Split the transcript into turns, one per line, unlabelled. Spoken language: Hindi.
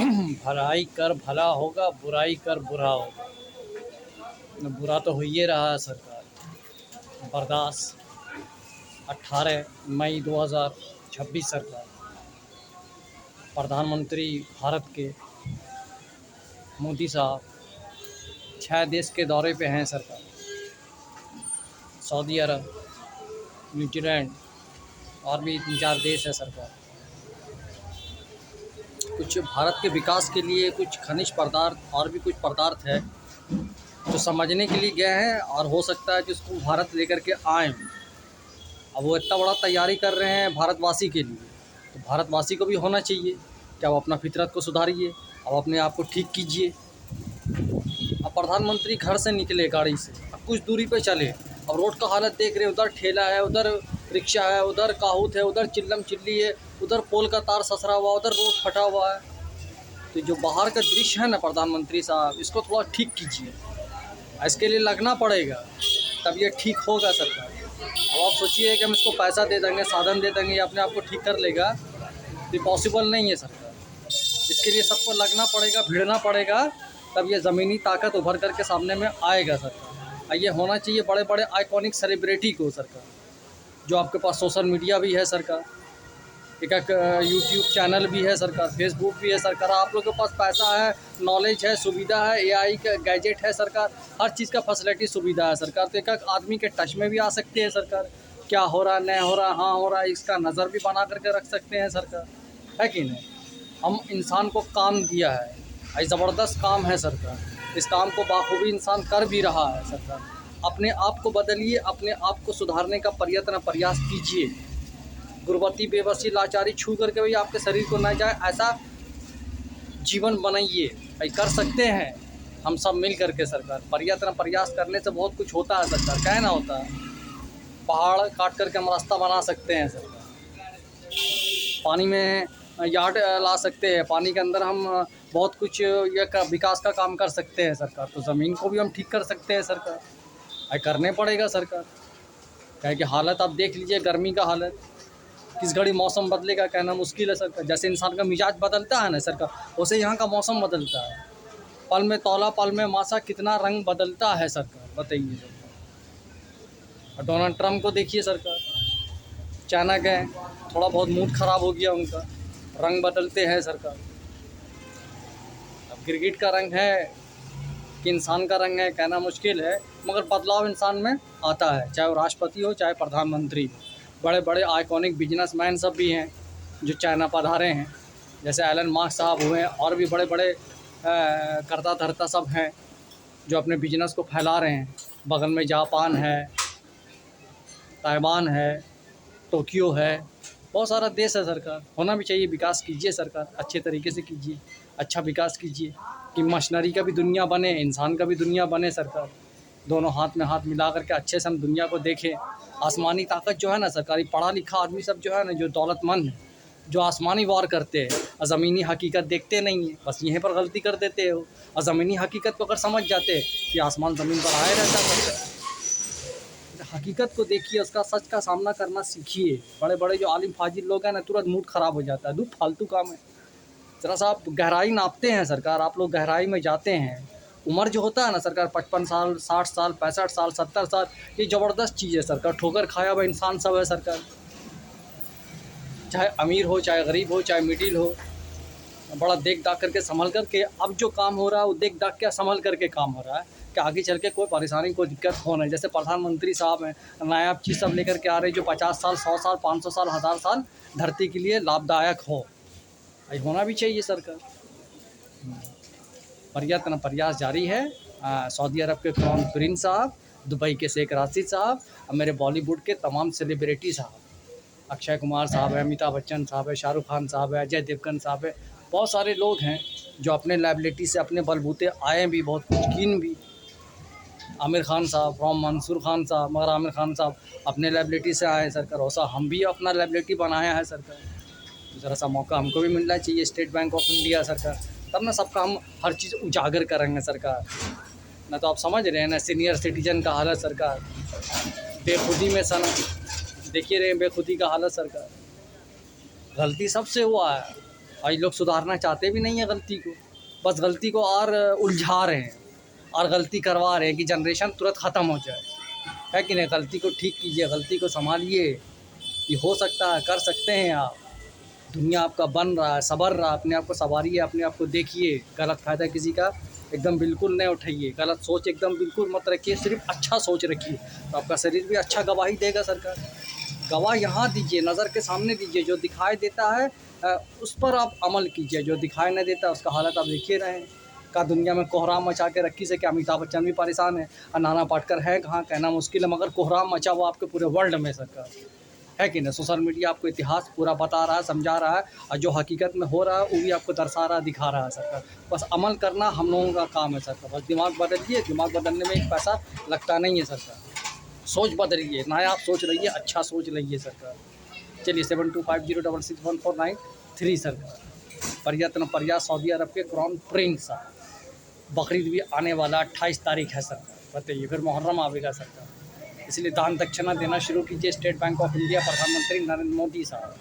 भलाई कर भला होगा, बुराई कर बुरा होगा। बुरा तो हो ही रहा है सरकार। बर्दाश्त 18 मई 2026 सरकार। प्रधानमंत्री भारत के मोदी साहब 6 देश के दौरे पे हैं सरकार। सऊदी अरब, न्यूजीलैंड और भी 3-4 देश है सरकार। कुछ भारत के विकास के लिए कुछ खनिज पदार्थ और भी कुछ पदार्थ है जो समझने के लिए गए हैं, और हो सकता है कि उसको भारत लेकर के आएँ। अब वो इतना बड़ा तैयारी कर रहे हैं भारतवासी के लिए, तो भारतवासी को भी होना चाहिए कि अब अपना फितरत को सुधारिए, अब अपने आप को ठीक कीजिए। अब प्रधानमंत्री घर से निकले गाड़ी से, अब कुछ दूरी पे चले, अब रोड का हालत देख रहे हैं, उधर ठेला है, उधर रिक्शा है, उधर काहूत है, उधर चिल्लम चिल्ली है, उधर पोल का तार ससरा हुआ, उधर रोड फटा हुआ है। तो जो बाहर का दृश्य है ना प्रधानमंत्री साहब, इसको थोड़ा ठीक कीजिए। इसके लिए लगना पड़ेगा, तब ये ठीक होगा सरकार। अब आप सोचिए कि हम इसको पैसा दे देंगे, साधन दे देंगे, या अपने आप को ठीक कर लेगा, ये पॉसिबल नहीं है सरकार। इसके लिए सबको लगना पड़ेगा, भिड़ना पड़ेगा, तब ये ज़मीनी ताकत उभर कर के सामने में आएगा सरकार। ये होना चाहिए बड़े बड़े आइकॉनिक सेलिब्रिटी को सरकार, जो आपके पास सोशल मीडिया भी है सरकार, एक यूट्यूब चैनल भी है सरकार, फेसबुक भी है सरकार। आप लोगों के पास पैसा है, नॉलेज है, सुविधा है, एआई का गैजेट है सरकार, हर चीज़ का फैसिलिटी सुविधा है सरकार। तो एक आदमी के टच में भी आ सकते हैं सरकार, क्या हो रहा है, नहीं हो रहा, हाँ हो रहा है, इसका नज़र भी बना करके रख सकते हैं सरकार, है कि नहीं। हम इंसान को काम दिया है, ये ज़बरदस्त काम है सरकार, इस काम को बाखूबी इंसान कर भी रहा है सरकार। अपने आप को बदलिए, अपने आप को सुधारने का प्रयास कीजिए। गुर्बती, बेबसी, लाचारी छू करके भी आपके शरीर को न जाए, ऐसा जीवन बनाइए। भाई कर सकते हैं हम सब मिल करके सरकार। प्रयास करने से बहुत कुछ होता है सरकार, क्या ना होता है। पहाड़ काट करके हम रास्ता बना सकते हैं सरकार, पानी में यार्ड ला सकते हैं, पानी के अंदर हम बहुत कुछ ये विकास का काम कर सकते हैं सरकार। तो ज़मीन को भी हम ठीक कर सकते हैं सरकार, ये करने पड़ेगा सरकार। क्या है कि हालत आप देख लीजिए, गर्मी का हालत, किस घड़ी मौसम बदलेगा कहना मुश्किल है सरकार। जैसे इंसान का मिजाज बदलता है ना सरकार, वैसे यहाँ का मौसम बदलता है। पल में तौला पल में मासा, कितना रंग बदलता है सरकार, बताइए सरकार। और डोनाल्ड ट्रंप को देखिए सरकार, अचानक गए, थोड़ा बहुत मूड ख़राब हो गया उनका, रंग बदलते हैं सरकार। अब गिरगिट का रंग है कि इंसान का रंग है कहना मुश्किल है, मगर बदलाव इंसान में आता है, चाहे वो राष्ट्रपति हो चाहे प्रधानमंत्री हो। बड़े बड़े आइकॉनिक बिजनेसमैन सब भी हैं जो चाइना पधारे हैं, जैसे एलन मास्क साहब हुए, और भी बड़े बड़े करता धरता सब हैं जो अपने बिजनेस को फैला रहे हैं। बगल में जापान है, ताइवान है, टोक्यो है, बहुत सारा देश है सरकार। होना भी चाहिए, विकास कीजिए सरकार, अच्छे तरीके से कीजिए, अच्छा विकास कीजिए कि मशीनरी का भी दुनिया बने, इंसान का भी दुनिया बने सरकार। दोनों हाथ में हाथ मिला करके अच्छे से हम दुनिया को देखें। आसमानी ताकत जो है ना सरकारी, पढ़ा लिखा आदमी सब जो है ना, जो दौलतमंद है, जो आसमानी वार करते हैं और ज़मीनी हकीकत देखते नहीं हैं, बस यहीं पर गलती कर देते हो। और ज़मीनी हकीकत को अगर समझ जाते कि आसमान ज़मीन पर आए रहता है, हकीकत को देखिए, उसका सच का सामना करना सीखिए। बड़े बड़े जो आलिम फाजिल लोग हैं ना, तुरंत मूड ख़राब हो जाता है, दूर फालतू काम है। ज़रा सा आप गहराई नापते हैं सरकार, आप लोग गहराई में जाते हैं। उम्र जो होता है ना सरकार, 55 साल, 60 साल, 65 साल, 70 साल, ये ज़बरदस्त चीज़ है सरकार। ठोकर खाया हुआ इंसान सब है सरकार, चाहे अमीर हो, चाहे गरीब हो, चाहे मिडिल हो, बड़ा देख दाख करके संभल करके अब जो काम हो रहा है वो देख दाख के संभल करके काम हो रहा है कि आगे चल के कोई परेशानी, कोई दिक्कत हो नहीं। जैसे प्रधानमंत्री साहब हैं, नायाब चीज़ सब लेकर के आ रहे, जो 50 साल, 100 साल, 500 साल, 1000 साल धरती के लिए लाभदायक हो। ये होना भी चाहिए सरकार। प्रयास जारी है। सऊदी अरब के क्राउन प्रिंस साहब, दुबई के शेख राशिद साहब, और मेरे बॉलीवुड के तमाम सेलिब्रिटी साहब, अक्षय कुमार साहब है, अमिताभ बच्चन साहब है, शाहरुख खान साहब है, अजय देवगन साहब है, बहुत सारे लोग हैं जो अपने लाइबिलिटी से, अपने बलबूते आए भी, बहुत कुछ कीन भी। आमिर खान साहब, फ्रॉम मंसूर खान साहब, मगर आमिर खान साहब अपने लाइबिलिटी से आए हैं सरकार, वैसा हम भी अपना लाइबिलिटी बनाया है सरकार। ज़रा सा मौका हमको भी मिलना चाहिए, स्टेट बैंक ऑफ इंडिया सरकार, तब ना सबका हम हर चीज़ उजागर करेंगे सरकार। ना तो आप समझ रहे हैं ना, सीनियर सिटीजन का हालत सरकार, बेखुदी में सना देखिए रहे हैं, बेखुदी का हालत सरकार। गलती सबसे हुआ है और ये लोग सुधारना चाहते भी नहीं है गलती को, बस गलती को और उलझा रहे हैं और गलती करवा रहे हैं कि जनरेशन तुरंत ख़त्म हो जाए, है कि नहीं। गलती को ठीक कीजिए, गलती को संभालिए, ये हो सकता है, कर सकते हैं आप। दुनिया आपका बन रहा है, संवर रहा है, अपने आप को संवारिए, अपने आप को देखिए। गलत फ़ायदा किसी का एकदम बिल्कुल नहीं उठाइए, गलत सोच एकदम बिल्कुल मत रखिए, सिर्फ अच्छा सोच रखिए तो आपका शरीर भी अच्छा गवाही देगा। सरकार गवाह यहाँ दीजिए, नज़र के सामने दीजिए, जो दिखाई देता है उस पर आप अमल कीजिए, जो दिखाई नहीं देता उसका हालत आप देखिए रहें। का दुनिया में कोहराम मचा के रखी से क्या अमिताभ बच्चन भी परेशान है और नाना पाटेकर है कहाँ, कहना मुश्किल है, मगर कोहराम मचा हुआ आपके पूरे वर्ल्ड में सरकार, है कि नहीं। सोशल मीडिया आपको इतिहास पूरा बता रहा है, समझा रहा है और जो हकीकत में हो रहा है वो भी आपको दर्शा रहा है, दिखा रहा है सरकार। बस अमल करना हम लोगों का काम है सरकार। बस दिमाग बदलिए, दिमाग बदलने में एक पैसा लगता नहीं है सरकार। सोच बदलिए, नया आप सोच रही है, अच्छा सोच रही सरकार। चलिए 7250661493 सरकार। प्रयत्न प्रयास सऊदी अरब के क्राउन प्रिंस बकरीद भी आने वाला 28 तारीख है सरकार। बताइए, फिर मुहर्रम आवेगा सरकार, इसलिए दान दक्षिणा देना शुरू कीजिए। स्टेट बैंक ऑफ इंडिया प्रधानमंत्री नरेंद्र मोदी साहब।